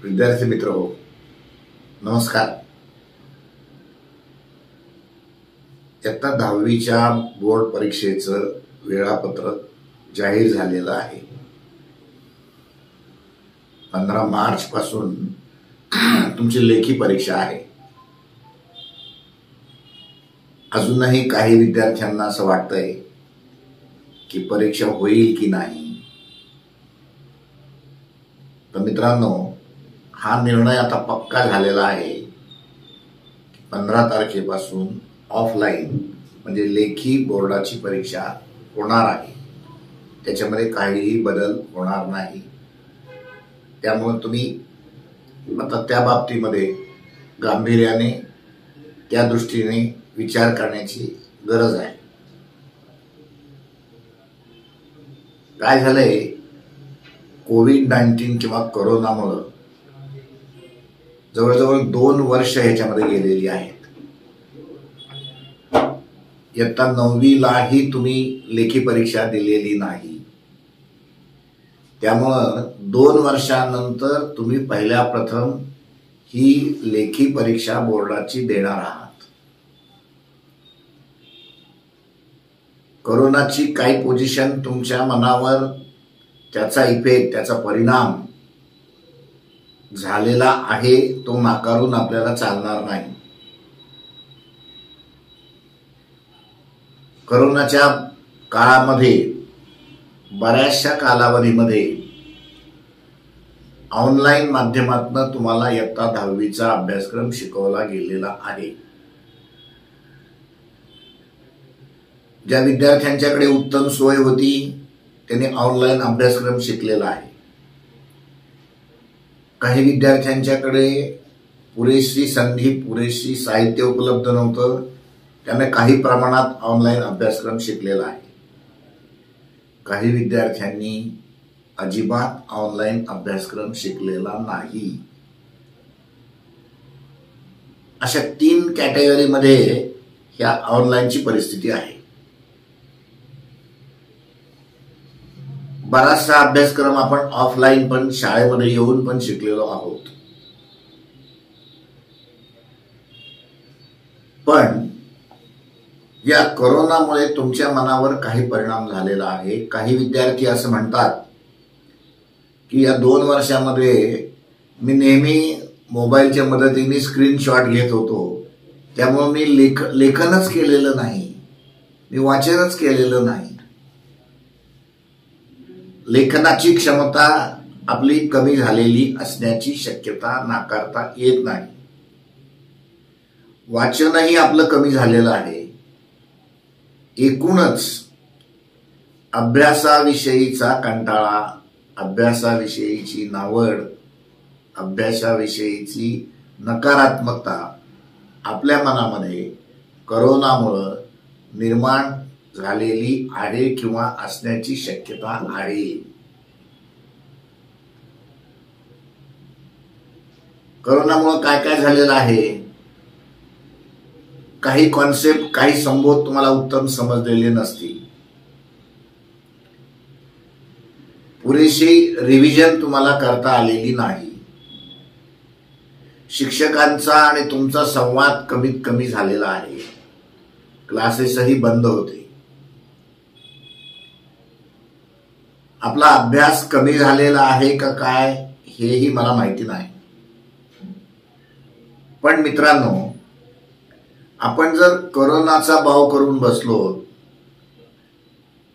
विद्यार्थी मित्र हो, नमस्कार. इयत्ता 10वीच्या बोर्ड परीक्षेचं वेळापत्रक जाहीर झालेलं आहे. 15 मार्च पासून तुमची लेखी परीक्षा आहे. अजूनही काही विद्यार्थ्यांना असं वाटतंय की परीक्षा होईल की नाही. तर मित्रांनो, हा निर्णय आता पक्का झालेला आहे. 15 तारखेपासून ऑफलाईन म्हणजे लेखी बोर्डाची परीक्षा होणार आहे. त्याच्यामध्ये काहीही बदल होणार नाही. त्यामुळे तुम्ही आता त्या बाबतीमध्ये गांभीर्याने त्या दृष्टीने विचार करण्याची गरज आहे. काय झालंय, कोविड-19 किंवा कोरोनामुळे जवळजवळ 2 वर्ष ह्याच्यामध्ये गेलेली आहेत. इयत्ता 9वीलाही तुम्ही लेखी परीक्षा दिलेली नाही. त्यामुळं 2 वर्षानंतर तुम्ही पहिल्या प्रथम ही लेखी परीक्षा बोर्डाची देणार आहात. कोरोनाची काही पोझिशन तुमच्या मनावर त्याचा इफेक्ट, त्याचा परिणाम झालेला आहे, तो नाकारून आपल्याला चालणार नाही. कोरोनाच्या काळामध्ये बऱ्याचशा कालावधीमध्ये ऑनलाईन माध्यमातून तुम्हाला इयत्ता 10वीचा अभ्यासक्रम शिकवला गेलेला आहे. ज्या विद्यार्थ्यांच्याकडे उत्तम सोय होती त्यांनी ऑनलाईन अभ्यासक्रम शिकलेला आहे. काही विद्यार्थ्यांच्याकडे पुरेशी संधी, पुरेशी साहित्य उपलब्ध नव्हतं, त्याने काही प्रमाणात ऑनलाईन अभ्यासक्रम शिकलेला आहे. काही विद्यार्थ्यांनी अजिबात ऑनलाईन अभ्यासक्रम शिकलेला नाही. अशा 3 कॅटेगरीमध्ये ह्या ऑनलाईनची परिस्थिती आहे. बराचसा अभ्यासक्रम आपण ऑफलाईन पण शाळेमध्ये येऊन पण शिकलेलो आहोत. पण या कोरोनामुळे तुमच्या मनावर काही परिणाम झालेला आहे. काही विद्यार्थी असं म्हणतात की या 2 वर्षामध्ये मी नेहमी मोबाईलच्या मदतीने स्क्रीनशॉट घेत होतो, त्यामुळे मी लेखनच केलेलं नाही, मी वाचनच केलेलं नाही. लेखनाची क्षमता आपली कमी झालेली असण्याची शक्यता नाकारता येत नाही. वाचनही आपलं कमी झालेलं आहे. एकूणच अभ्यासाविषयीचा कंटाळा, अभ्यासाविषयीची नावड, अभ्यासाविषयीची नकारात्मकता आपल्या मनामध्ये कोरोनामुळे निर्माण झालेली आहे किंवा असण्याची शक्यता आहे. कोरोनामुळे काय काय झालेलं आहे, काही कॉन्सेप्ट, काही संबोध तुम्हाला उत्तम समजलेले नसतील. पुरेशी रिव्हिजन तुम्हाला करता आलेली नाही. शिक्षकांचा आणि तुमचा संवाद कमीत कमी झालेला आहे. क्लासेसही बंद होते. आपला अभ्यास कमी झालेला आहे का काय हेही मला माहिती नाही. पण मित्रांनो, आपण जर कोरोनाचा भाव करून बसलो,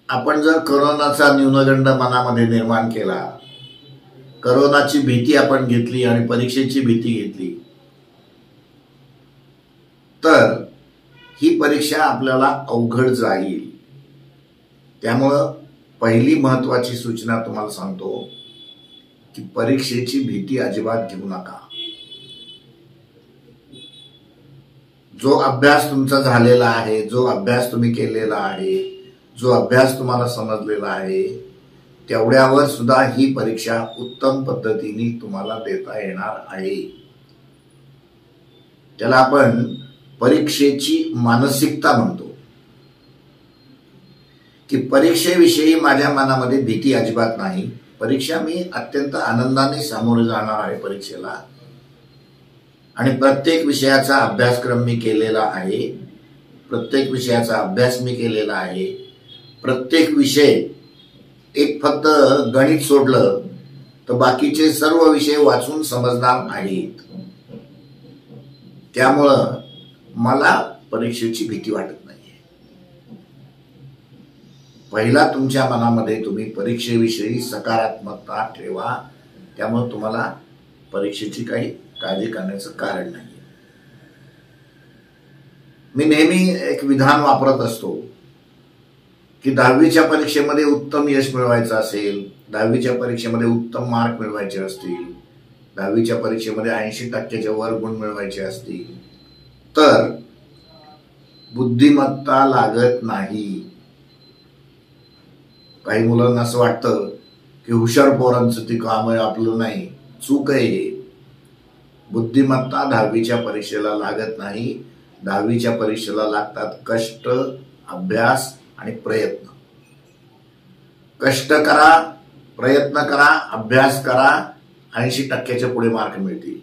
आपण जर कोरोनाचा न्यूनगंड मनामध्ये निर्माण केला, कोरोनाची भीती आपण घेतली आणि परीक्षेची भीती घेतली, तर ही परीक्षा आपल्याला अवघड जाईल. त्यामुळं पहिली महत्वाची सूचना तुम्हाला सांगतो की परीक्षेची भीती अजिबात घेऊ नका. जो अभ्यास तुमचा झालेला आहे, जो अभ्यास तुम्ही केलेला आहे, जो अभ्यास तुम्हाला समजलेला आहे, तेवढ्यावर सुद्धा ही परीक्षा उत्तम पद्धतीने तुम्हाला देता येणार आहे. त्याला आपण परीक्षेची मानसिकता म्हणतो की परीक्षेविषयी माझ्या मनामध्ये भीती अजिबात नाही. परीक्षा मी अत्यंत आनंदाने सामोरे जाणार आहे परीक्षेला, आणि प्रत्येक विषयाचा अभ्यासक्रम मी केलेला आहे, प्रत्येक विषयाचा अभ्यास मी केलेला आहे. प्रत्येक विषय, एक फक्त गणित सोडलं तर बाकीचे सर्व विषय वाचून समजणार नाहीत. त्यामुळं मला परीक्षेची भीती वाटत नाहीये. पहिला तुमच्या मनामध्ये तुम्ही परीक्षेविषयी सकारात्मकता ठेवा, त्यामुळे तुम्हाला परीक्षेची काही काळजी करण्याचं कारण नाही. मी नेहमी एक विधान वापरत असतो की 10वीच्या परीक्षेमध्ये उत्तम यश मिळवायचं असेल, 10वीच्या परीक्षेमध्ये उत्तम मार्क मिळवायचे असतील, 10वीच्या परीक्षेमध्ये 80%च्या वर गुण मिळवायचे असतील तर बुद्धिमत्ता लागत नाही. काही मुलांना असं वाटतं की हुशार पोरांचं ती काम आहे, आपलं नाही. चूक आहे. बुद्धिमत्ता 10वीच्या परीक्षेला लागत नाही. 10वीच्या परीक्षेला लागतात कष्ट, अभ्यास आणि प्रयत्न. कष्ट करा, प्रयत्न करा, अभ्यास करा, 80%च्या पुढे मार्क मिळतील.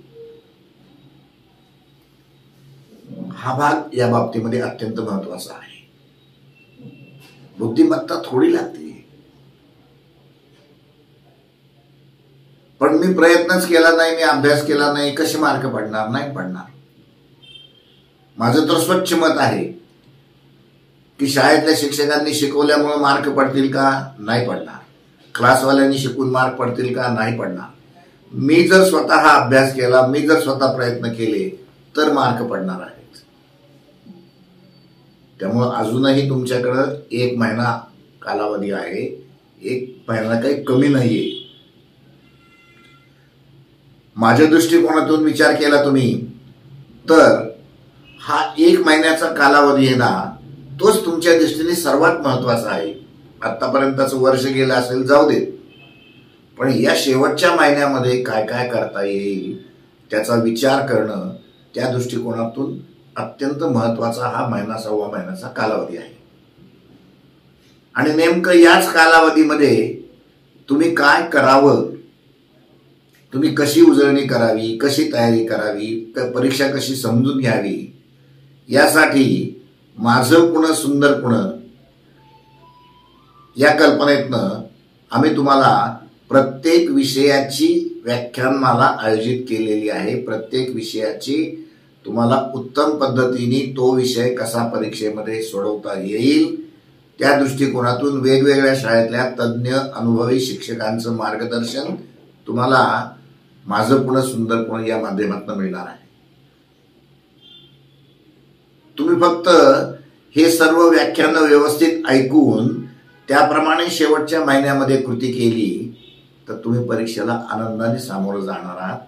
हा भाग या बाबतीमध्ये अत्यंत महत्वाचा आहे. बुद्धिमत्ता थोडी लागते. पण मी प्रयत्नच केला नाही, मी अभ्यास केला नाही, कसे मार्क पडणार? नाही पडणार. माझं तर स्वच्छ मत आहे की शाळेतल्या शिक्षकांनी शिकवल्यामुळे मार्क पडतील का? नाही पडणार. क्लासवाल्यांनी शिकून मार्क पडतील का? नाही पडणार. मी जर स्वतः अभ्यास केला, मी जर स्वतः प्रयत्न केले तर मार्क पडणार आहेत. त्यामुळे अजूनही तुमच्याकडं 1 महिना कालावधी आहे. 1 महिना काही कमी नाहीये. माझ्या दृष्टिकोनातून विचार केला तुम्ही तर हा 1 महिन्याचा कालावधी आहे ना, तोच तुमच्या दृष्टीने सर्वात महत्वाचा आहे. आतापर्यंतच वर्ष गेलं असेल, जाऊ दे, पण या शेवटच्या महिन्यामध्ये काय काय करता येईल त्याचा विचार करणं, त्या दृष्टिकोनातून अत्यंत महत्वाचा हा महिना, सव्वा महिन्याचा कालावधी आहे. आणि नेमकं याच कालावधीमध्ये तुम्ही काय करावं, तुम्ही कशी उजळणी करावी, कशी तयारी करावी, परीक्षा कशी समजून घ्यावी, यासाठी माझं पुणे सुंदर पुणे या कल्पनेतनं आम्ही तुम्हाला प्रत्येक विषयाची व्याख्यानमाला आयोजित केलेली आहे. प्रत्येक विषयाची तुम्हाला उत्तम पद्धतीने तो विषय कसा परीक्षेमध्ये सोडवता येईल त्या दृष्टिकोनातून वेगवेगळ्या शाळेतल्या तज्ञ अनुभवी शिक्षकांचं मार्गदर्शन तुम्हाला माझं पुणे सुंदर पुणे या माध्यमातून मिळणार आहे. तुम्ही फक्त हे सर्व व्याख्यान व्यवस्थित ऐकून त्याप्रमाणे शेवटच्या महिन्यामध्ये कृती केली तर तुम्ही परीक्षेला आनंदाने सामोरं जाणार आहात.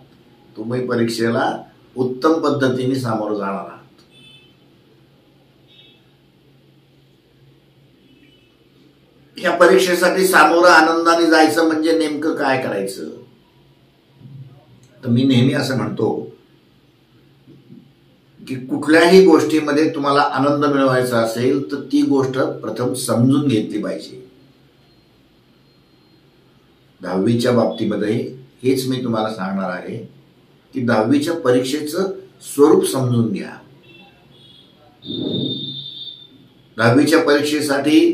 तुम्ही परीक्षेला उत्तम पद्धतीने सामोरं जाणार आहात. या परीक्षेसाठी सामोरं आनंदाने जायचं म्हणजे नेमकं काय करायचं? तर मी नेहमी असं म्हणतो की कुठल्याही गोष्टीमध्ये तुम्हाला आनंद मिळवायचा असेल तर ती गोष्ट प्रथम समजून घेतली पाहिजे. 10वीच्या बाबतीमध्ये हेच मी तुम्हाला सांगणार आहे की 10वीच्या परीक्षेचं स्वरूप समजून घ्या. 10वीच्या परीक्षेसाठी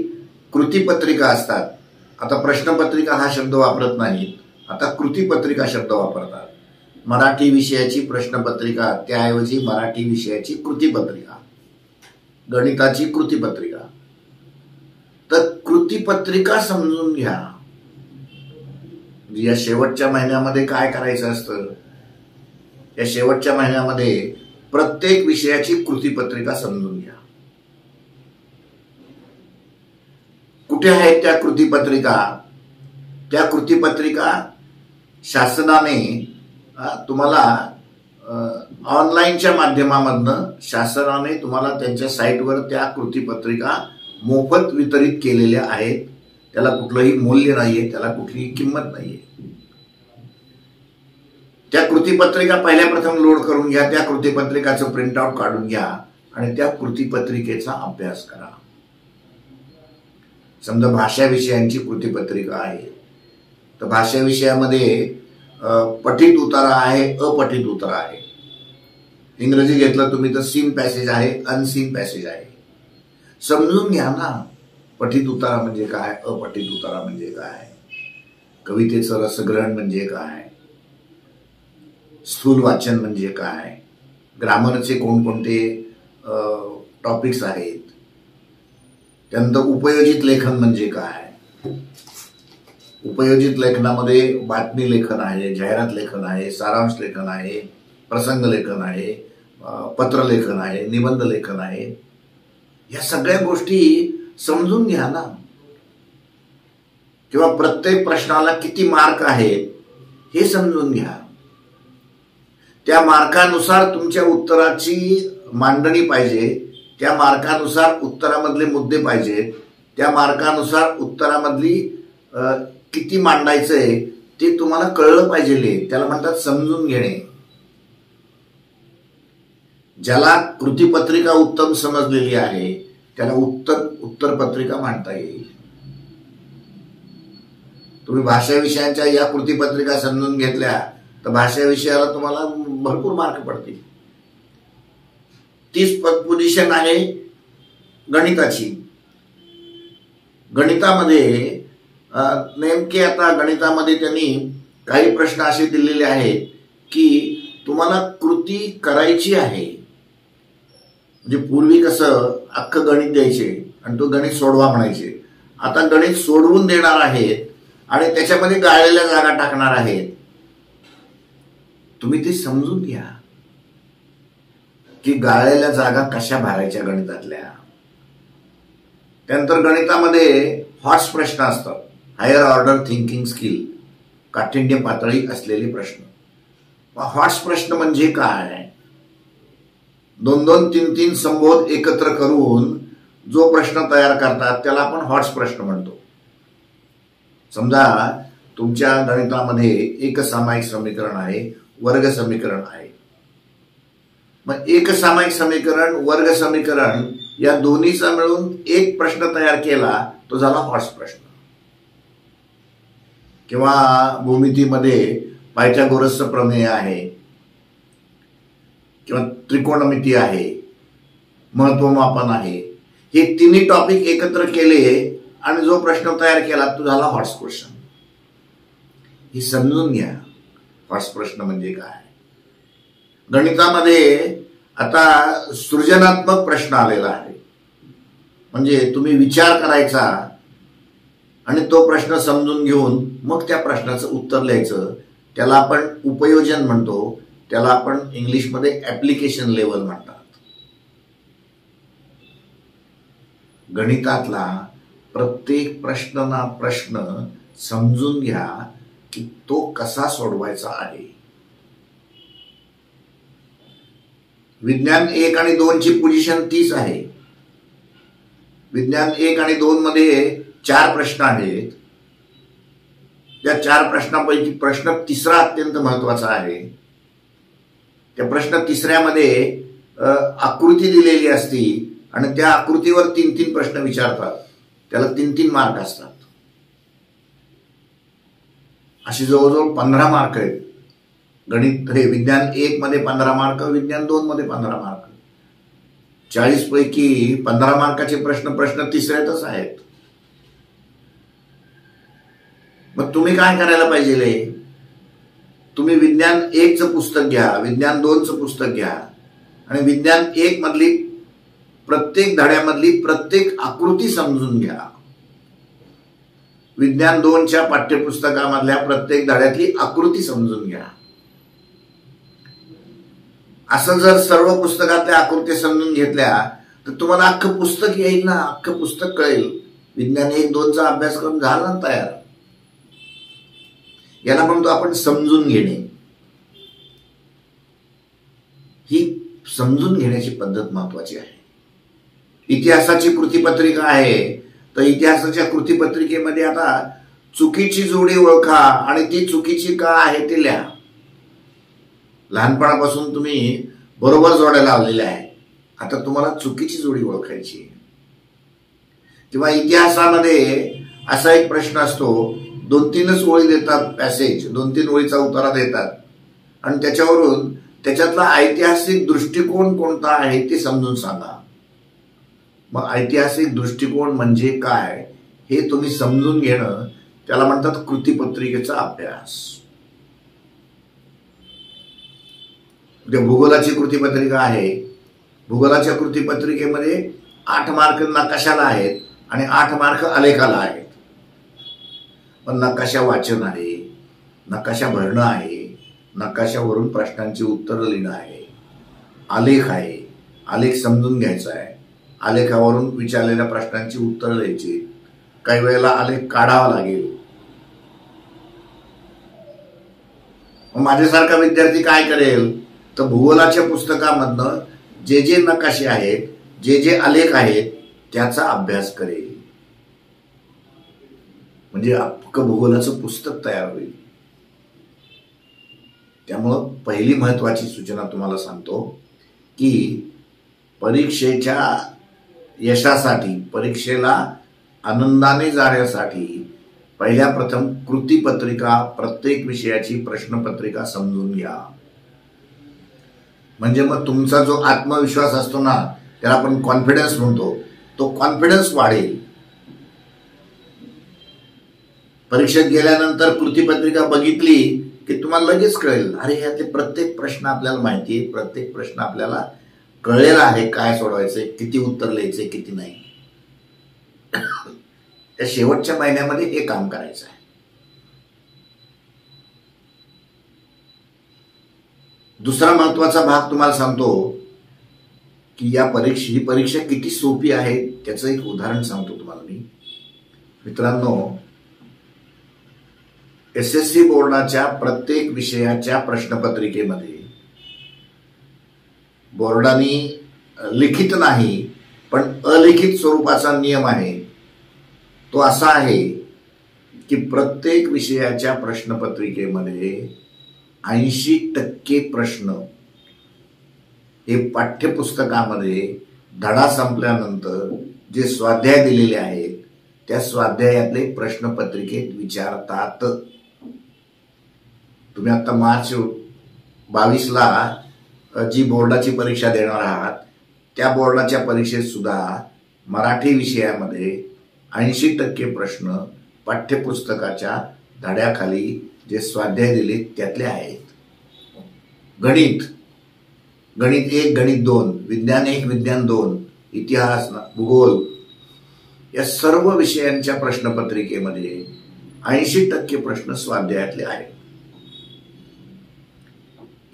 कृतीपत्रिका असतात. आता प्रश्नपत्रिका हा शब्द वापरत नाहीत, आता कृतीपत्रिका शब्द वापरतात. मराठी विषयाची प्रश्नपत्रिका त्याऐवजी मराठी विषयाची कृतीपत्रिका, गणिताची कृतीपत्रिका. तर कृतीपत्रिका समजून घ्या. या शेवटच्या महिन्यामध्ये काय करायचं असतं, या शेवटच्या महिन्यामध्ये प्रत्येक विषयाची कृतीपत्रिका समजून घ्या. कुठे आहेत त्या कृतीपत्रिका? त्या कृतीपत्रिका शासनाने तुम्हाला ऑनलाईनच्या माध्यमामधनं शासनाने तुम्हाला त्यांच्या साईटवर त्या कृतीपत्रिका मोफत वितरित केलेल्या आहेत. त्याला कुठलंही मूल्य नाहीये, त्याला कुठलीही किंमत नाहीये. त्या कृतीपत्रिका पहिल्या प्रथम लोड करून घ्या, त्या कृतीपत्रिकाचं प्रिंटआउट काढून घ्या आणि त्या कृतीपत्रिकेचा अभ्यास करा. समजा भाषा विषयांची कृतीपत्रिका आहे तर भाषा विषयामध्ये पठित उतारा आहे, अपठित उतारा आहे. इंग्रजी घेतलं तुम्ही तर सीन पॅसेज आहे, अनसीन पॅसेज आहे. समजून घ्या ना, पठित उतारा म्हणजे काय, अपठित उतारा म्हणजे काय, कवितेचं रसग्रहण म्हणजे काय, स्थूल वाचन म्हणजे काय, ग्रामरचे कोणकोणते टॉपिक्स आहेत, त्यानंतर उपयोजित लेखन म्हणजे काय. उपयोजित लेखनामध्ये बातमी लेखन आहे, जाहिरात लेखन आहे, सारांश लेखन आहे, प्रसंग लेखन आहे, पत्र लेखन आहे, निबंध लेखन आहे. या सगळ्या गोष्टी समजून घ्या ना. किंवा प्रत्येक प्रश्नाला किती मार्क आहेत हे समजून घ्या. त्या मार्कानुसार तुमच्या उत्तराची मांडणी पाहिजे, त्या मार्कानुसार उत्तरामधले मुद्दे पाहिजेत, त्या मार्कानुसार उत्तरामधली किती मांडायचंय ते तुम्हाला कळलं पाहिजे. त्याला म्हणतात समजून घेणे. ज्याला कृतीपत्रिका उत्तम समजलेली आहे त्याला उत्तर पत्रिका मांडता येईल. तुम्ही भाषा विषयांच्या या कृतीपत्रिका समजून घेतल्या तर भाषा विषयाला तुम्हाला भरपूर मार्क पडतील. 30 पोझिशन आहे गणिताची. गणितामध्ये नेमके आता गणितामध्ये त्यांनी काही प्रश्न असे दिलेले आहेत की तुम्हाला कृती करायची आहे. म्हणजे पूर्वी कसं अख्खं गणित द्यायचे आणि तो गणित सोडवा म्हणायचे. आता गणित सोडवून देणार आहेत आणि त्याच्यामध्ये गाळलेल्या जागा टाकणार आहेत. तुम्ही ते समजून घ्या की गाळलेल्या जागा कशा भरायच्या गणितातल्या. त्यानंतर गणितामध्ये हॉट्स प्रश्न असतात, हायर ऑर्डर थिंकिंग स्किल, काठिण्य पातळी असलेले प्रश्न. हॉट्स प्रश्न म्हणजे काय, 2-2, 3-3 संबोध एकत्र करून जो प्रश्न तयार करतात त्याला आपण हॉट्स प्रश्न म्हणतो. समजा तुमच्या गणितामध्ये एक सामायिक समीकरण आहे, वर्ग समीकरण आहे. मग एक सामायिक समीकरण, वर्ग समीकरण या दोन्हीचा मिळून एक प्रश्न तयार केला तो झाला हॉट्स प्रश्न. किंवा भूमितीमध्ये पायथागोरसचं प्रमेय आहे, किंवा त्रिकोणमिती आहे, महत्वमापन आहे. हे तिन्ही टॉपिक एकत्र केले आणि जो प्रश्न तयार केला तो झाला हॉट्स क्वेश्चन. हे समजून घ्या हॉट्स प्रश्न म्हणजे काय. गणितामध्ये आता सृजनात्मक प्रश्न आलेला आहे. म्हणजे तुम्ही विचार करायचा आणि तो प्रश्न समजून घेऊन मग त्या प्रश्नाचं उत्तर लिहायचं. त्याला आपण उपयोजन म्हणतो, त्याला आपण इंग्लिशमध्ये ऍप्लिकेशन लेवल म्हणतात. गणितातला प्रत्येक प्रश्न समजून घ्या की तो कसा सोडवायचा आहे. विज्ञान 1 आणि 2 ची पोझिशन 30 आहे. विज्ञान 1 आणि 2 मध्ये 4 प्रश्न आहेत. त्या 4 प्रश्नांपैकी प्रश्न तिसरा अत्यंत महत्वाचा आहे. त्या प्रश्न तिसऱ्यामध्ये आकृती दिलेली असती आणि त्या आकृतीवर 3-3 प्रश्न विचारतात. त्याला 3-3 मार्क असतात. अशी जवळजवळ 15 मार्क आहेत. गणित हे विज्ञान 1 मध्ये 15 मार्क, विज्ञान 2 मध्ये 15 मार्क. 40 पैकी 15 मार्काचे प्रश्न तिसऱ्यातच आहेत. मग तुम्ही काय करायला पाहिजे, तुम्ही विज्ञान 1चं पुस्तक घ्या, विज्ञान 2चं पुस्तक घ्या आणि विज्ञान 1 मधली प्रत्येक धड्यामधली प्रत्येक आकृती समजून घ्या. विज्ञान 2च्या पाठ्यपुस्तकामधल्या प्रत्येक धड्यातली आकृती समजून घ्या. असं जर सर्व पुस्तकातल्या आकृती समजून घेतल्या तर तुम्हाला अख्खं पुस्तक येईल ना, अख्खं पुस्तक कळेल. विज्ञान 1-2चा अभ्यास करून झाला ना तयार. याला म्हणतो आपण समजून घेणे. ही समजून घेण्याची पद्धत महत्वाची आहे. इतिहासाची कृतीपत्रिका आहे तर इतिहासाच्या कृतीपत्रिकेमध्ये आता चुकीची जोडी ओळखा आणि ती चुकीची का आहे ते लिहा. लहानपणापासून तुम्ही बरोबर जोड्या लावलेल्या आहे, आता तुम्हाला चुकीची जोडी ओळखायची. किंवा इतिहासामध्ये असा एक प्रश्न असतो, 2-3च ओळी देतात, पॅसेज 2-3 ओळीचा उतारा देतात आणि त्याच्यावरून त्याच्यातला ऐतिहासिक दृष्टिकोन कोणता आहे ते समजून सांगा. मग ऐतिहासिक दृष्टिकोन म्हणजे काय हे तुम्ही समजून घेणं, त्याला म्हणतात कृतीपत्रिकेचा अभ्यास. भूगोलाची कृतीपत्रिका आहे. भूगोलाच्या कृतीपत्रिकेमध्ये 8 मार्क नकाशाला आहेत आणि 8 मार्क आलेखाला आहेत. पण नकाशा वाचन आहे, नकाशा भरणं आहे, नकाशावरून प्रश्नांची उत्तरं लिहिणं आहे, आलेख आहे, आलेख समजून घ्यायचा आहे, आलेखावरून विचारलेल्या प्रश्नांची उत्तरं लिहायची, काही वेळेला आलेख काढावा लागेल. माझ्यासारखा विद्यार्थी काय करेल तर भूगोलाच्या पुस्तकामधनं जे जे नकाशे आहेत, जे जे आलेख आहेत त्याचा अभ्यास करेल. म्हणजे अख्खं भूगोलाचं पुस्तक तयार होईल. त्यामुळं पहिली महत्वाची सूचना तुम्हाला सांगतो की परीक्षेच्या यशासाठी, परीक्षेला आनंदाने जाण्यासाठी पहिल्या प्रथम कृतीपत्रिका, प्रत्येक विषयाची प्रश्नपत्रिका समजून घ्या. म्हणजे मग तुमचा जो आत्मविश्वास असतो ना, त्याला आपण कॉन्फिडन्स म्हणतो, तो कॉन्फिडन्स वाढेल. परीक्षेत गेल्यानंतर कृतीपत्रिका बघितली की तुम्हाला लगेच कळेल, अरे यातले प्रत्येक प्रश्न आपल्याला माहिती आहे, प्रत्येक प्रश्न आपल्याला कळलेला आहे, काय सोडवायचे, किती उत्तर लिहायचे, किती नाही. त्या शेवटच्या महिन्यामध्ये हे काम करायचं आहे. दुसरा महत्वाचा भाग तुम्हाला सांगतो की ही परीक्षा किती सोपी आहे त्याचं एक उदाहरण सांगतो तुम्हाला मी. मित्रांनो, SSC बोर्डाच्या प्रत्येक विषयाच्या प्रश्नपत्रिकेमध्ये बोर्डाने लिखित नाही पण अलिखित स्वरूपाचा नियम आहे. तो असा आहे की प्रत्येक विषयाच्या प्रश्नपत्रिकेमध्ये 80% प्रश्न हे पाठ्यपुस्तकामध्ये धडा संपल्यानंतर जे स्वाध्याय दिलेले आहेत त्या स्वाध्यायातले प्रश्नपत्रिकेत विचारतात. तुम्ही आता मार्च 22ला जी बोर्डाची परीक्षा देणार आहात त्या बोर्डाच्या परीक्षेत सुद्धा मराठी विषयामध्ये 80% प्रश्न पाठ्यपुस्तकाच्या धड्याखाली जे स्वाध्याय दिले त्यातले आहेत. गणित 1, गणित 2, विज्ञान 1, विज्ञान 2, इतिहास, भूगोल या सर्व विषयांच्या प्रश्नपत्रिकेमध्ये 80% प्रश्न स्वाध्यायातले आहेत.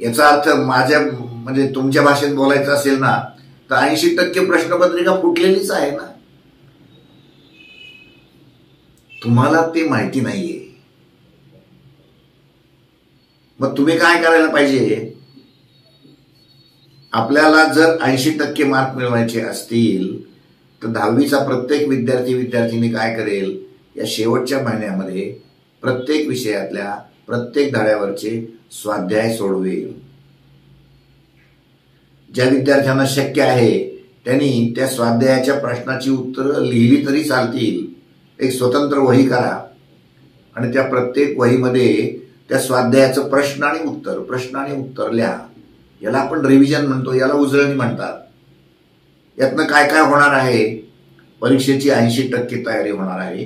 याचा अर्थ म्हणजे तुमच्या भाषेत बोलायचं असेल ना तर 80% प्रश्नपत्रिका फुटलेलीच आहे ना. तुम्हाला ते माहिती नाहीये. मग तुम्ही काय करायला पाहिजे? आपल्याला जर 80% मार्क मिळवायचे असतील तर 10वीचा प्रत्येक विद्यार्थीनी काय करेल, या शेवटच्या महिन्यामध्ये प्रत्येक विषयातल्या प्रत्येक धड्यावरचे स्वाध्याय सोडवेल. ज्या विद्यार्थ्यांना शक्य आहे त्यांनी त्या स्वाध्यायाच्या प्रश्नाची उत्तरं लिहिली तरी चालतील. एक स्वतंत्र वही करा आणि त्या प्रत्येक वहीमध्ये त्या स्वाध्यायाचं प्रश्न आणि उत्तर लिहा. याला आपण रिव्हिजन म्हणतो, याला उजळणी म्हणतात. यातनं काय काय होणार आहे? परीक्षेची 80% तयारी होणार आहे.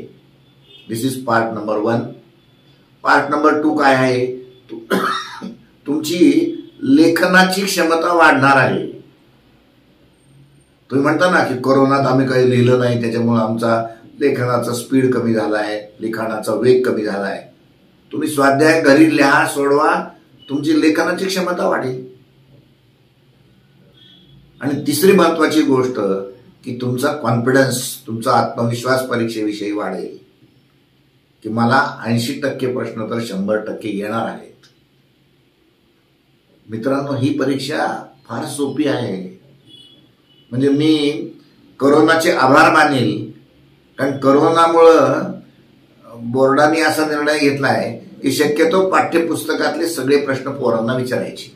This is part number 1. Part number 2 काय आहे? तुमची लेखनाची क्षमता वाढणार आहे. तुम्ही म्हणता ना की कोरोनात आम्ही काही लिहिलं नाही त्याच्यामुळे आमचा लेखनाचा स्पीड कमी झालाय, लिखाणाचा वेग कमी झालाय. तुम्ही स्वाध्याय घरी लिहा, सोडवा, तुमची लेखनाची क्षमता वाढेल. आणि तिसरी महत्वाची गोष्ट की तुमचा कॉन्फिडन्स, तुमचा आत्मविश्वास परीक्षेविषयी वाढेल की मला 80% प्रश्न तर 100% येणार आहेत. मित्रांनो, ही परीक्षा फार सोपी आहे. म्हणजे मी कोरोनाचे आभार मानेल, कारण कोरोनामुळं बोर्डाने असा निर्णय घेतलाय की शक्यतो पाठ्यपुस्तकातले सगळे प्रश्न पोरांना विचारायचे.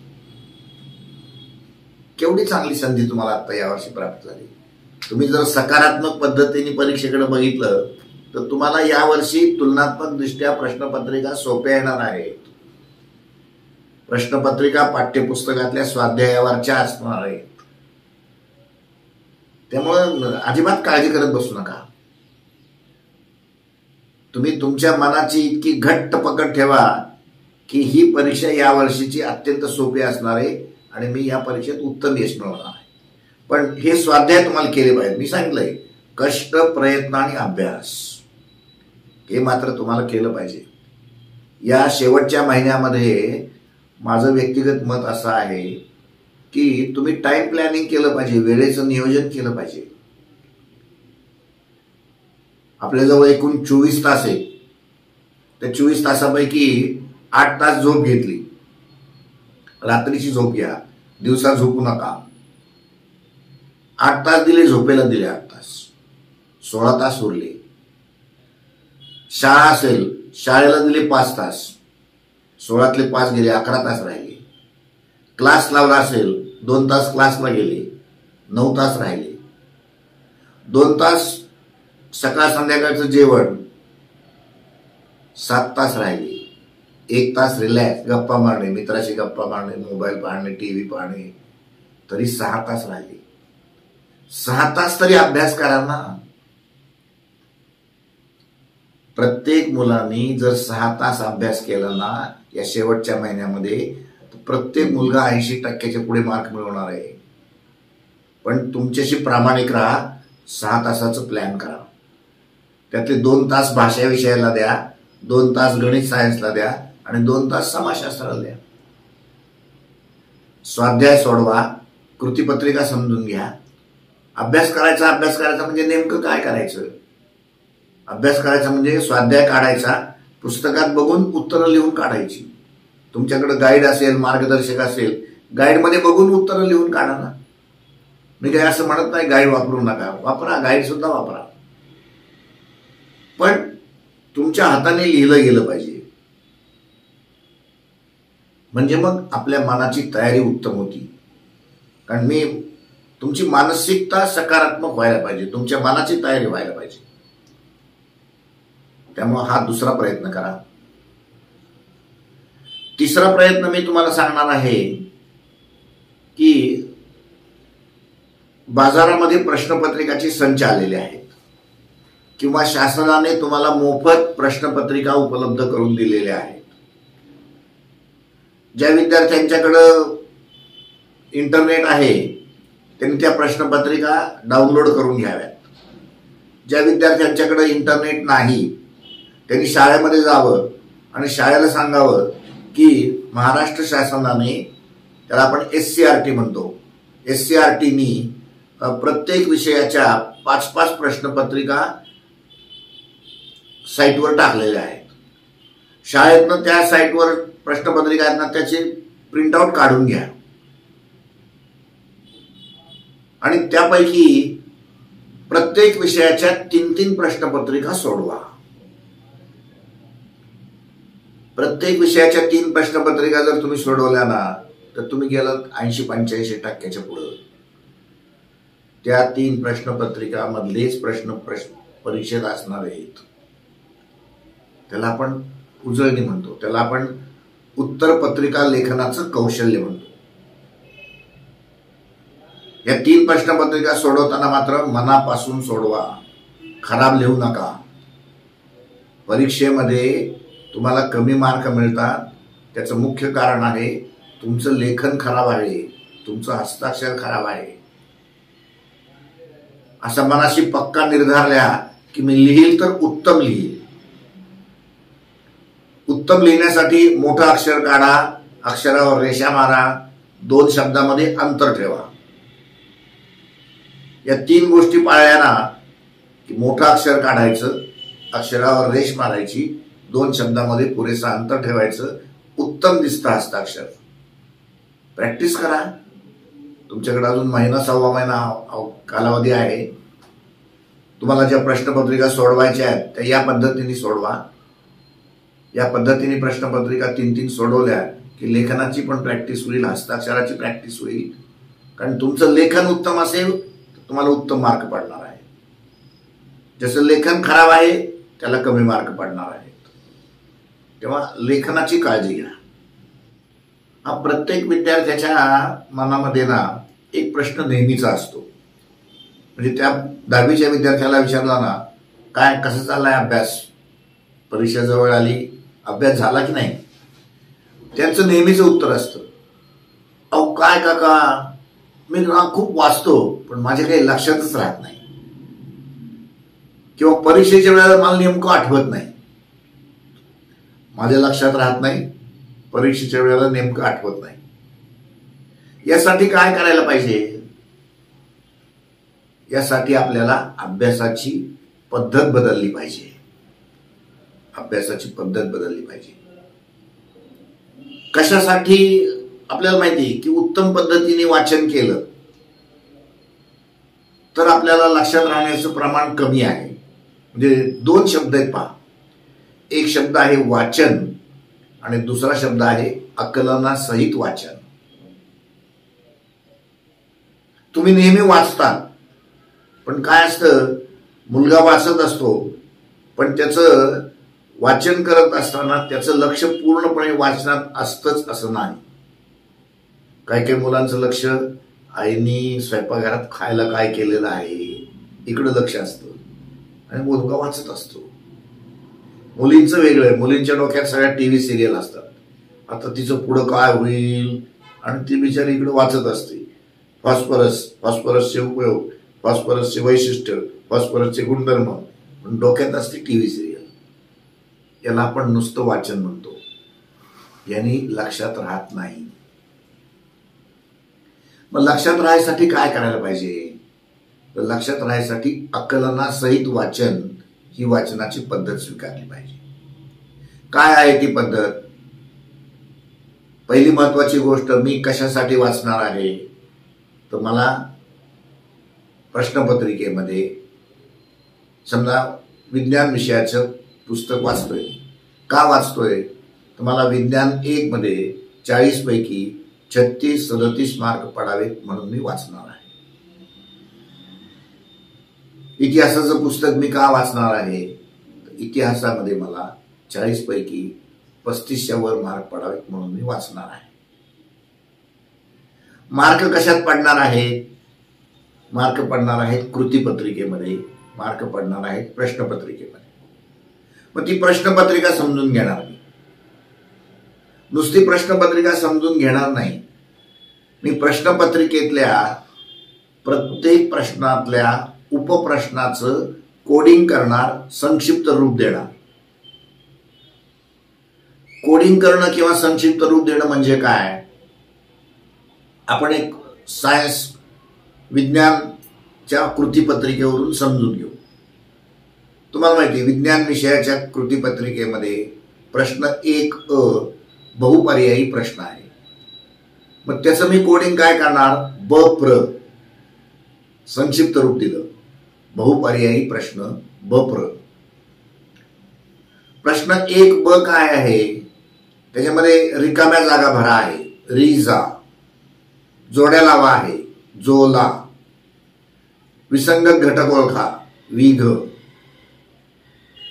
केवढी चांगली संधी तुम्हाला आता यावर्षी प्राप्त झाली. तुम्ही जर सकारात्मक पद्धतीने परीक्षेकडे बघितलं तर तुम्हाला यावर्षी तुलनात्मक दृष्ट्या प्रश्नपत्रिका सोप्या येणार आहेत. प्रश्नपत्रिका पाठ्यपुस्तकातल्या स्वाध्यायावरच्या असणार आहेत. त्यामुळे अजिबात काळजी करत बसू नका. तुम्ही तुमच्या मनाची इतकी घट्ट पकड ठेवा की ही परीक्षा या वर्षीची अत्यंत सोपी असणार आहे आणि मी या परीक्षेत उत्तम यश मिळवणार आहे. पण हे स्वाध्याय तुम्हाला केले पाहिजे. मी सांगितलंय, कष्ट, प्रयत्न आणि अभ्यास हे मात्र तुम्हाला केलं पाहिजे. या शेवटच्या महिन्यामध्ये माझं व्यक्तिगत मत असं आहे की तुम्ही टाइम प्लॅनिंग केलं पाहिजे, वेळेचं नियोजन केलं पाहिजे. आपल्याजवळ एकूण 24 तास आहे. त्या 24 तासापैकी 8 तास झोप घेतली, रात्रीची झोप घ्या, दिवसा झोपू नका. 8 तास दिले झोपेला, दिले 8 तास, 16 तास उरले. शाळा असेल, शाळेला दिले 5 तास, 16तले 5 गेले, 11 तास राहिले. क्लास लावला असेल, 2 तास क्लासला गेले, 9 तास राहिले. 2 तास सकाळ संध्याकाळचं जेवण, 7 तास राहिले. 1 तास रिलॅक्स, गप्पा मारणे, मित्राशी गप्पा मारणे, मोबाईल पाहणे, टीव्ही पाहणे, तरी 6 तास राहिले. 6 तास तरी अभ्यास करा ना. प्रत्येक मुलांनी जर 6 तास अभ्यास केला ना या शेवटच्या महिन्यामध्ये, तर प्रत्येक मुलगा 80% पुढे मार्क मिळवणार आहे. पण तुमच्याशी प्रामाणिक राहा. 6 तासाचं प्लॅन करा. त्यातले 2 तास भाषा विषयाला द्या, 2 तास गणित सायन्सला द्या आणि 2 तास समाजशास्त्राला द्या. स्वाध्याय सोडवा, कृतीपत्रिका समजून घ्या. अभ्यास करायचा म्हणजे नेमकं काय करायचं? अभ्यास करायचा म्हणजे स्वाध्याय काढायचा, पुस्तकात बघून उत्तरं लिहून काढायची. तुमच्याकडे गाईड असेल, मार्गदर्शक असेल, गाईडमध्ये बघून उत्तरं लिहून काढा ना. मी काही असं म्हणत नाही गाईड वापरू नका, वापरा, गाईड सुद्धा वापरा. पण तुमच्या हाताने लिहिलं गेलं पाहिजे. म्हणजे मग आपल्या मनाची तयारी उत्तम होती. कारण तुमची मानसिकता सकारात्मक व्हायला पाहिजे, तुमच्या मनाची तयारी व्हायला पाहिजे. त्यामुळे हा दुसरा प्रयत्न करा. तिसरा प्रयत्न मी तुम्हाला सांगणार आहे की बाजारामध्ये प्रश्नपत्रिकाची संच आलेले आहेत किंवा शासनाने तुम्हाला मोफत प्रश्नपत्रिका उपलब्ध करून दिलेल्या आहेत. ज्या विद्यार्थ्यांच्याकडं इंटरनेट आहे त्यांनी त्या प्रश्नपत्रिका डाउनलोड करून घ्याव्यात. ज्या विद्यार्थ्यांच्याकडे इंटरनेट नाही त्यांनी शाळेमध्ये जावं आणि शाळेला सांगावं की महाराष्ट्र शासनाने, त्याला आपण SCRT म्हणतो, SCRTनी प्रत्येक विषयाच्या 5-5 प्रश्नपत्रिका साईटवर टाकलेल्या आहेत. शाळेतनं त्या साईटवर प्रश्नपत्रिका आहेत ना, त्याचे प्रिंटआउट काढून घ्या आणि त्यापैकी प्रत्येक विषयाच्या 3-3 प्रश्नपत्रिका सोडवा. प्रत्येक विषयाच्या 3 प्रश्नपत्रिका जर तुम्ही सोडवल्या ना तर तुम्ही गेलात 80-85% पुढे. त्या 3 प्रश्नपत्रिका मधलेच प्रश्न परीक्षेत असणार आहेत. त्याला आपण उजळणी म्हणतो, त्याला आपण उत्तर पत्रिका लेखनाचं कौशल्य म्हणतो. या 3 प्रश्नपत्रिका सोडवताना मात्र मनापासून सोडवा, खराब लिहू नका. परीक्षेमध्ये तुम्हाला कमी मार्क मिळतात त्याचं मुख्य कारण आहे तुमचं लेखन खराब आहे, तुमचं हस्ताक्षर खराब आहे. असा मनाशी पक्का निर्धार लिहा की मी लिहील तर उत्तम लिहील. उत्तम लिहिण्यासाठी मोठं अक्षर काढा, अक्षरावर रेषा मारा, 2 शब्दामध्ये अंतर ठेवा. या 3 गोष्टी पाळल्या ना की मोठं अक्षर काढायचं, अक्षरावर रेष मारायची, 2 शब्दामध्ये पुरेसा अंतर ठेवायचं, उत्तम दिसतं हस्ताक्षर. प्रॅक्टिस करा. तुमच्याकडे अजून 1.5 महिना कालावधी आहे. तुम्हाला ज्या प्रश्नपत्रिका सोडवायच्या आहेत त्या या पद्धतीने सोडवा. या पद्धतीने प्रश्नपत्रिका 3-3 सोडवल्या की लेखनाची पण प्रॅक्टिस होईल, हस्ताक्षराची प्रॅक्टिस होईल. कारण तुमचं लेखन उत्तम असेल तर तुम्हाला उत्तम मार्क पडणार आहे. जसं लेखन खराब आहे त्याला कमी मार्क पडणार आहेत. तेव्हा लेखनाची काळजी घ्या. हा प्रत्येक विद्यार्थ्याच्या मनामध्ये ना एक प्रश्न नेहमीचा असतो. म्हणजे त्या 10वीच्या विद्यार्थ्याला विचारला ना, काय कसं चाललाय अभ्यास, परीक्षा जवळ आली, अभ्यास झाला की नाही, त्यांचं नेहमीचं उत्तर असतं, अहो काय काका, मी ना खूप वाचतो पण माझ्या काही लक्षातच राहत नाही, किंवा परीक्षेच्या वेळेला मला नेमकं आठवत नाही. माझ्या लक्षात राहत नाही, परीक्षेच्या वेळेला नेमकं आठवत नाही. यासाठी काय करायला पाहिजे? यासाठी आपल्याला अभ्यासाची पद्धत बदलली पाहिजे. अभ्यासाची पद्धत बदलली पाहिजे. कशासाठी? आपल्याला माहिती की उत्तम पद्धतीने वाचन केलं तर आपल्याला लक्षात राहण्याचं प्रमाण कमी आहे. म्हणजे 2 शब्द आहेत पहा. एक शब्द आहे वाचन आणि दुसरा शब्द आहे आकलनासहित वाचन. तुम्ही नेहमी वाचता, पण काय असतं, मुलगा वाचत असतो पण त्याचं वाचन करत असताना त्याचं लक्ष पूर्णपणे वाचनात असतंच असं नाही. काही काही मुलांचं लक्ष आईनी स्वयंपाकघरात खायला काय केलेलं आहे इकडं लक्ष असतं आणि मुलगा वाचत असतो. मुलींचं वेगळं आहे. मुलींच्या डोक्यात सगळ्या टीव्ही सिरियल असतात. आता तिचं पुढं काय होईल आणि ती बिचारी इकडे वाचत असते. फॉस्फरसचे उपयोग, फॉस्फरसचे वैशिष्ट्य, फॉस्फरसचे गुणधर्म, पण डोक्यात असते टीव्ही सिरियल. याला आपण नुसतं वाचन म्हणतो. यांनी लक्षात राहत नाही. मग लक्षात राहायसाठी काय करायला पाहिजे? तर लक्षात राहायसाठी आकलनासहित वाचन ही वाचनाची पद्धत स्वीकारली पाहिजे. काय आहे ती पद्धत? पहिली महत्वाची गोष्ट, मी कशासाठी वाचणार आहे? तर मला प्रश्नपत्रिकेमध्ये समजा विज्ञान विषयाचं पुस्तक वाचतोय. का वाचतोय? तर मला विज्ञान 1 मध्ये 40 पैकी 36-37 मार्क पडावेत म्हणून मी वाचणार आहे. इतिहासाचं पुस्तक मी का वाचणार आहे? इतिहासामध्ये मला 40 पैकी 35च्या वर मार्क पडावेत म्हणून मी वाचणार आहे. मार्क कशात पडणार आहेत? मार्क पडणार आहेत कृतीपत्रिकेमध्ये, मार्क पडणार आहेत प्रश्नपत्रिकेमध्ये. मग ती प्रश्नपत्रिका समजून घेणार मी. नुसती प्रश्नपत्रिका समजून घेणार नाही. मी प्रश्नपत्रिकेतल्या प्रत्येक प्रश्नातल्या उपप्रश्नाचं कोडिंग करणार, संक्षिप्त रूप देणार. कोडिंग करणं किंवा संक्षिप्त रूप देणं म्हणजे काय? आपण एक सायन्स विज्ञानच्या कृतीपत्रिकेवरून समजून घेऊ. तुम्हाला माहिती विज्ञान विषयाच्या कृतीपत्रिकेमध्ये प्रश्न 1 बहुपर्यायी प्रश्न आहे. मग त्याचं मी कोडिंग काय करणार? ब-प्र संक्षिप्त रूप दिलं. बहुपर्यायी प्रश्न ब-प्र. प्रश्न 1 काय आहे? त्याच्यामध्ये रिकाम्या जागा भरा आहे, री-जा. जोड्या लावा आहे, जो-ला. विसंगत घटक ओळखा, वी-घ.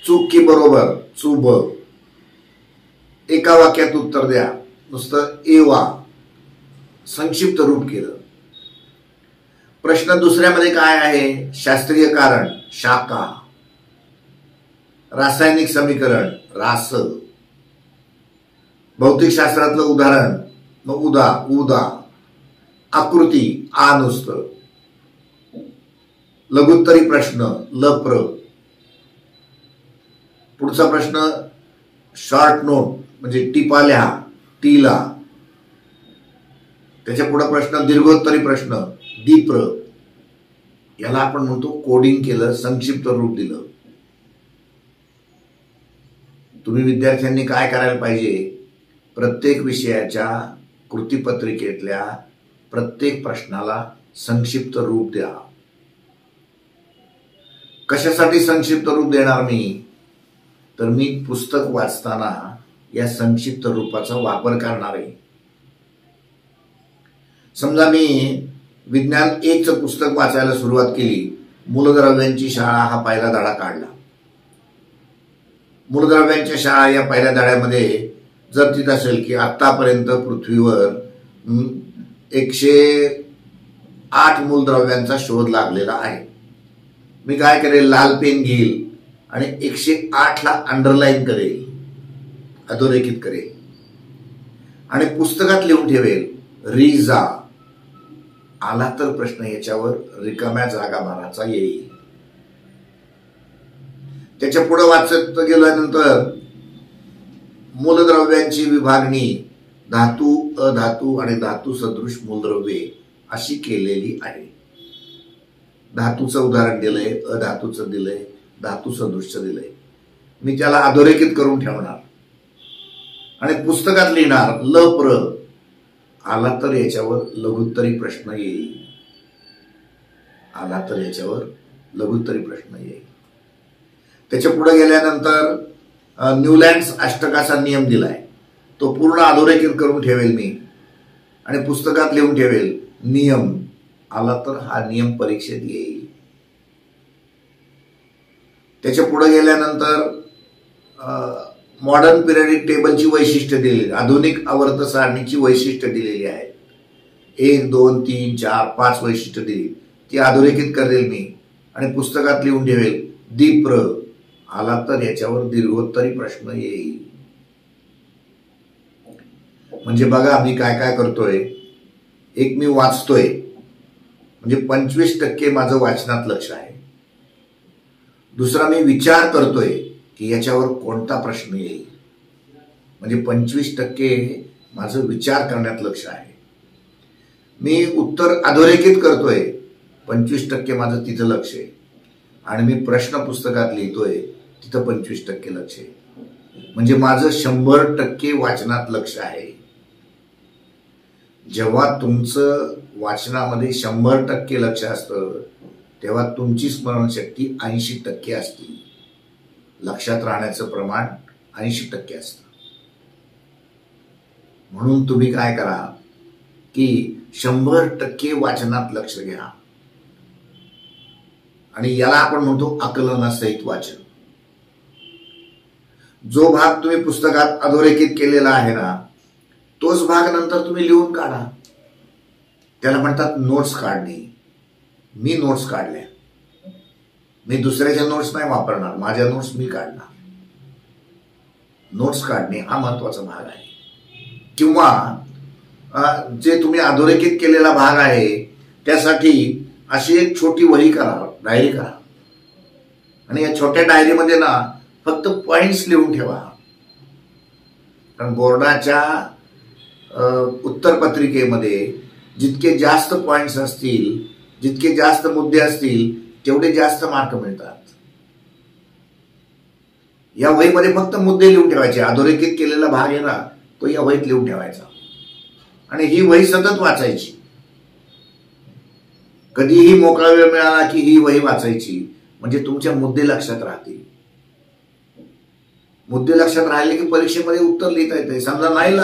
चूक की बरोबर, चू-ब. एका वाक्यात उत्तर द्या, नुसतं ए-वा. संक्षिप्त रूप केलं. प्रश्न दुसऱ्यामध्ये काय आहे? शास्त्रीय कारण, शाका. रासायनिक समीकरण, रास. भौतिकशास्त्रातलं उदाहरण, मग उदा. आकृती, आ नुसतं. लघुत्तरी प्रश्न, ल-प्र. पुढचा प्रश्न शॉर्ट नोट म्हणजे टिपा लिहा, टी-ला. त्याच्या पुढे प्रश्न दीर्घोत्तरी प्रश्न, दी-प्र. याला आपण म्हणतो कोडिंग केलं, संक्षिप्त रूप दिलं. तुम्ही विद्यार्थ्यांनी काय करायला पाहिजे? प्रत्येक विषयाच्या कृतीपत्रिकेतल्या प्रत्येक प्रश्नाला संक्षिप्त रूप द्या. कशासाठी संक्षिप्त रूप देणार मी? तर मी पुस्तक वाचताना या संक्षिप्त रूपाचा वापर करणार आहे. समजा मी विज्ञान 1चं पुस्तक वाचायला सुरुवात केली, मूलद्रव्यांची शाळा हा पहिला धडा काढला. मूलद्रव्यांच्या शाळा या पहिल्या धड्यामध्ये जर तिथं असेल की आतापर्यंत पृथ्वीवर 108 मूलद्रव्यांचा शोध लागलेला आहे. मी काय करेल, लाल पेन घेईल आणि 108 ला अंडरलाईन करेल, अधोरेखित करेल आणि पुस्तकात लिहून ठेवेल. रिजा आला तर प्रश्न याच्यावर रिकाम्या जागा भरायचा येईल. त्याच्या पुढे वाचत गेल्यानंतर मूलद्रव्यांची विभागणी धातू, अधातू आणि धातू सदृश मूलद्रव्ये अशी केलेली आहे. धातूचं उदाहरण दिलंय, अधातूचं दिलंय, धातू सदृशचं दिलंय. मी त्याला अधोरेखित करून ठेवणार आणि पुस्तकात लिहिणार. लप्र आला तर याच्यावर लघुत्तरी प्रश्न येईल, आला तर याच्यावर लघुत्तरी प्रश्न येईल. त्याच्या पुढे गेल्यानंतर न्यूलँड्स अष्टकाचा नियम दिलाय, तो पूर्ण अधोरेखित करून ठेवेल मी आणि पुस्तकात लिहून ठेवेल. नियम आला तर हा नियम परीक्षेत येईल. त्याच्या पुढे गेल्यानंतर मॉडर्न पिरियडिक टेबलची वैशिष्ट्य दिलेली, आधुनिक आवर्त सारणीची वैशिष्ट्य दिलेली आहेत. 1, 2, 3, 4, 5 वैशिष्ट्य दिली, ती अधोरेखित करेल मी आणि पुस्तकात लिहून ठेवेल. दीप्र आला तर याच्यावर दीर्घोत्तरी प्रश्न येईल. म्हणजे बघा मी काय काय करतोय. एक, मी वाचतोय म्हणजे 25% माझं वाचनात लक्ष आहे. दुसरा, मी विचार करतोय की याच्यावर कोणता प्रश्न येईल, म्हणजे 25% माझं विचार करण्यात लक्ष आहे. मी उत्तर अधोरेखित करतोय, 25% माझं तिथं लक्ष आहे. आणि मी प्रश्न पुस्तकात लिहितोय, तिथं 25% लक्ष आहे. म्हणजे माझं 100% वाचनात लक्ष आहे. जेव्हा तुमचं वाचनामध्ये 100% लक्ष असतं तेव्हा तुमची स्मरणशक्ती 80% असते. लक्षात राहण्याचं प्रमाण 80% असतं. म्हणून तुम्ही काय करा की 100% वाचनात लक्ष घ्या आणि याला आपण म्हणतो आकलनासहित वाचन. जो भाग तुम्ही पुस्तकात अधोरेखित केलेला आहे ना, तोच भाग नंतर तुम्ही लिहून काढा. त्याला म्हणतात नोट्स काढणे. मी नोट्स काढल्या, मी दुसऱ्याच्या नोट्स नाही वापरणार, माझ्या नोट्स मी काढणार. नोट्स काढणे हा महत्वाचा भाग आहे. किंवा जे तुम्ही अधोरेखित केलेला भाग आहे त्यासाठी अशी एक छोटी वही करा, डायरी करा आणि या छोट्या डायरीमध्ये ना फक्त पॉइंट्स लिहून ठेवा. कारण बोर्डाच्या उत्तरपत्रिकेमध्ये जितके जास्त पॉइंट्स असतील, जितके जास्त मुद्दे असतील, तेवढे जास्त मार्क मिळतात. या वहीमध्ये फक्त मुद्दे लिहून ठेवायचे. अधोरेखित केलेला भाग आहे ना, तो या वहीत लिहून ठेवायचा आणि ही वही सतत वाचायची. कधीही मोकळा वेळ मिळाला की ही वही वाचायची, म्हणजे तुमच्या मुद्दे लक्षात राहतील. मुद्दे लक्षात राहिले की परीक्षेमध्ये उत्तर लिहिता येते. समजा नाही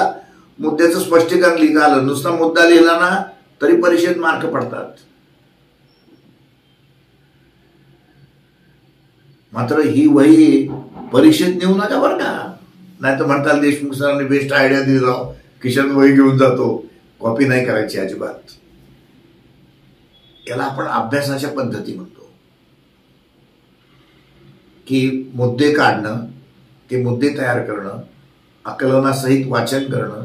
मुद्द्याचं स्पष्टीकरण लिहिता आलं, नुसता मुद्दा लिहिला ना तरी परीक्षेत मार्क पडतात. मात्र ही वही परीक्षेत नेऊ नका बरं का, नाही तर म्हणताल देशमुख सरांनी बेस्ट आयडिया दिली, राव खिशात वही घेऊन जातो, कॉपी नाही करायची अजिबात. याला आपण अभ्यासाच्या पद्धती म्हणतो की मुद्दे काढणं, ते मुद्दे तयार करणं, आकलनासहित वाचन करणं.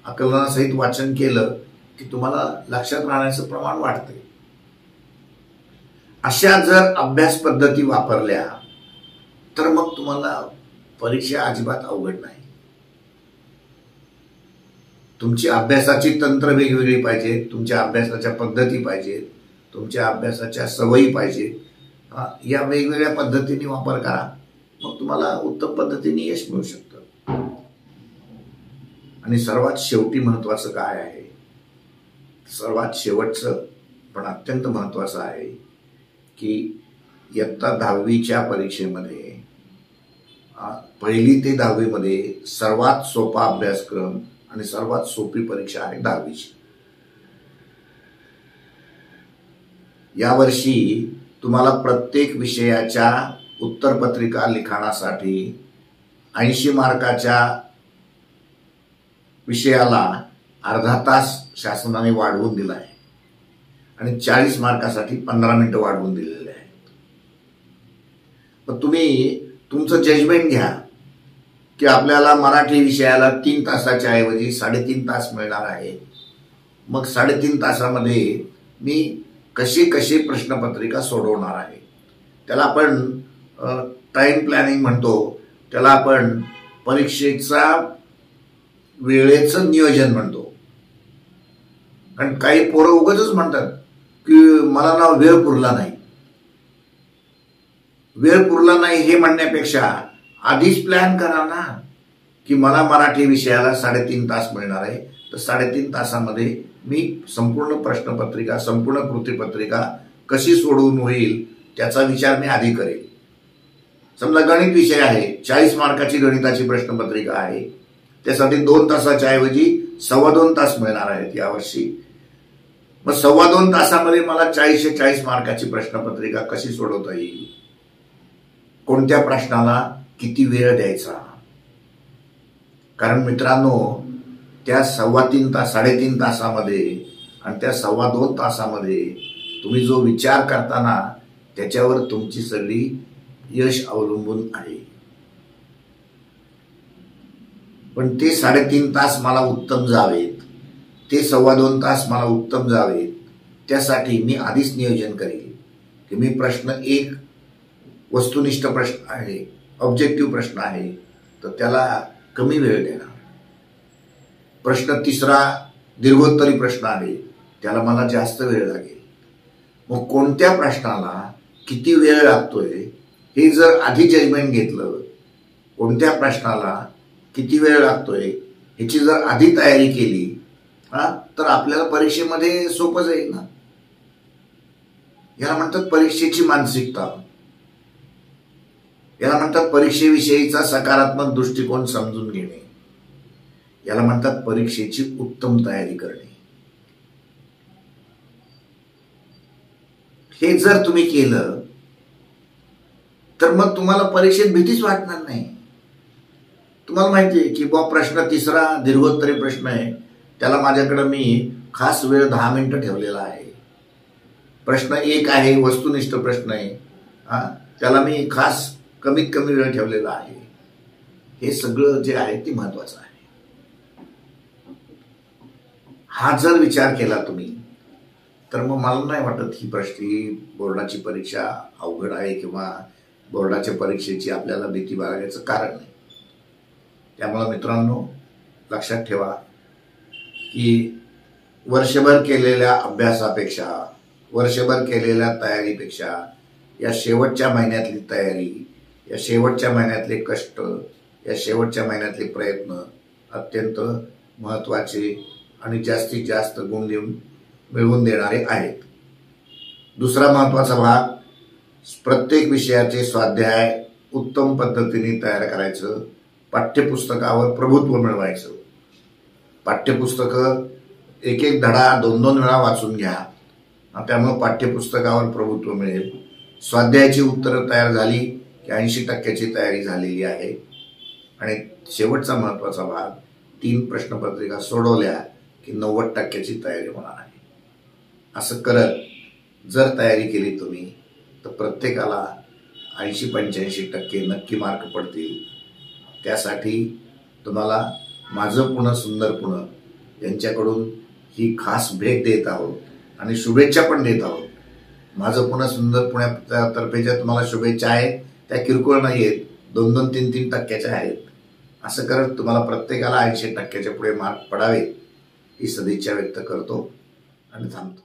आकलनासहित वाचन केलं की तुम्हाला लक्षात राहण्याचं प्रमाण वाढते. अशा जर अभ्यास पद्धती वापरल्या तर मग तुम्हाला परीक्षा अजिबात अवघड नाही. तुमची अभ्यासाची तंत्र वेगवेगळी पाहिजे, तुमच्या अभ्यासाच्या पद्धती पाहिजेत, तुमच्या अभ्यासाच्या सवयी पाहिजेत. या वेगवेगळ्या पद्धतीने वापर करा, मग तुम्हाला उत्तम पद्धतीने यश मिळू शकतं. आणि सर्वात शेवटी महत्वाचं काय आहे, सर्वात शेवटचं पण अत्यंत महत्वाचं आहे की इयत्ता 10वीच्या परीक्षेमध्ये 1ली ते 10वी मध्ये सर्वात सोपा अभ्यासक्रम आणि सर्वात सोपी परीक्षा आहे 10वीची. यावर्षी तुम्हाला प्रत्येक विषयाच्या उत्तरपत्रिका लिखाणासाठी 80 मार्काच्या विषयाला अर्धा तास शासनाने वाढवून दिला आहे आणि 40 मार्कासाठी 15 मिनिटं वाढवून दिलेले आहेत. पण तुम्ही तुमचं जजमेंट घ्या की आपल्याला मराठी विषयाला 3 तासाच्या ऐवजी 3.5 तास मिळणार आहे. मग 3.5 तासामध्ये मी कशी प्रश्नपत्रिका सोडवणार आहे. त्याला आपण टाइम प्लॅनिंग म्हणतो, त्याला आपण परीक्षेचा वेळेचं नियोजन म्हणतो. कारण काही पोरं उगाचच म्हणतात की मला ना वेळ पुरला नाही. वेळ पुरला नाही हे म्हणण्यापेक्षा आधीच प्लॅन करा ना की मला मराठी विषयाला 3.5 तास मिळणार आहे, तर 3.5 तासामध्ये मी संपूर्ण प्रश्नपत्रिका, संपूर्ण कृतीपत्रिका कशी सोडवून होईल त्याचा विचार मी आधी करेल. समजा गणित विषय आहे, 40 मार्काची गणिताची प्रश्नपत्रिका आहे, त्यासाठी 2 तासाच्या ऐवजी 2.25 तास मिळणार आहेत यावर्षी. मग 2.25 तासामध्ये मला 40 मार्काची प्रश्नपत्रिका कशी सोडवता येईल, कोणत्या प्रश्नाला किती वेळ द्यायचा. कारण मित्रांनो, त्या 3.5 तासामध्ये आणि त्या 2.25 तासामध्ये तुम्ही जो विचार करताना त्याच्यावर तुमची सगळी यश अवलंबून आहे. पण ते 3.5 तास मला उत्तम जावेत, ते 2.25 तास मला उत्तम जावेत, त्यासाठी मी आधीच नियोजन करेल की मी प्रश्न 1 वस्तुनिष्ठ प्रश्न आहे, ऑब्जेक्टिव्ह प्रश्न आहे, तर त्याला कमी वेळ देणार. प्रश्न 3 दीर्घोत्तरी प्रश्न आहे, त्याला मला जास्त वेळ लागेल. मग कोणत्या प्रश्नाला किती वेळ लागतोय हे जर आधी जजमेंट घेतलं, कोणत्या प्रश्नाला किती वेळ लागतोय ह्याची जर आधी तयारी केली तर आपल्याला परीक्षेमध्ये सोपं जाईल ना. याला म्हणतात परीक्षेची मानसिकता, याला म्हणतात परीक्षेविषयीचा सकारात्मक दृष्टिकोन समजून घेणे, याला म्हणतात परीक्षेची उत्तम तयारी करणे. हे जर तुम्ही केलं तर मग तुम्हाला परीक्षेत भीतीच वाटणार नाही. तुम्हाला माहिती आहे की प्रश्न 3 दीर्घोत्तरी प्रश्न आहे, त्याला माझ्याकडे मी खास वेळ 10 मिनिटं ठेवलेला आहे. प्रश्न 1 आहे, वस्तुनिष्ठ प्रश्न आहे, त्याला मी खास कमीत कमी वेळ ठेवलेला आहे. हे सगळं जे आहे ते महत्वाचं आहे. हा जर विचार केला तुम्ही तर मग मला नाही वाटत ही बोर्डाची परीक्षा अवघड आहे किंवा बोर्डाच्या परीक्षेची आपल्याला भीती बाळगायचं कारण नाही. त्यामुळे मित्रांनो, लक्षात ठेवा की वर्षभर केलेल्या अभ्यासापेक्षा, वर्षभर केलेल्या तयारीपेक्षा या शेवटच्या महिन्यातली तयारी, या शेवटच्या महिन्यातले कष्ट, या शेवटच्या महिन्यातले प्रयत्न अत्यंत महत्त्वाचे आणि जास्तीत जास्त गुण मिळवून देणारे आहेत. दुसरा महत्त्वाचा भाग, प्रत्येक विषयाचे स्वाध्याय उत्तम पद्धतीने तयार करायचं, पाठ्यपुस्तकावर प्रभुत्व मिळवायचं. पाठ्यपुस्तकं एक धडा 2 वेळा वाचून घ्या, त्यामुळे पाठ्यपुस्तकावर प्रभुत्व मिळेल. स्वाध्यायाची उत्तरं तयार झाली की 80% तयारी झालेली आहे. आणि शेवटचा महत्त्वाचा भाग, 3 प्रश्नपत्रिका सोडवल्या की 90% तयारी होणार आहे. असं करत जर तयारी केली तुम्ही तर प्रत्येकाला 80-85% नक्की मार्क पडतील. त्यासाठी तुम्हाला माझं पुणे सुंदर पुणे यांच्याकडून ही खास भेट देत आहोत आणि शुभेच्छा पण देत आहोत. माझं पुणे सुंदर पुण्यातर्फे ज्या तुम्हाला शुभेच्छा आहेत त्या किरकोळ नाही आहेत, 2-2, 3-3% आहेत. असं करत तुम्हाला प्रत्येकाला 80% पुढे मार्क पडावे ही सदिच्छा व्यक्त करतो आणि थांबतो.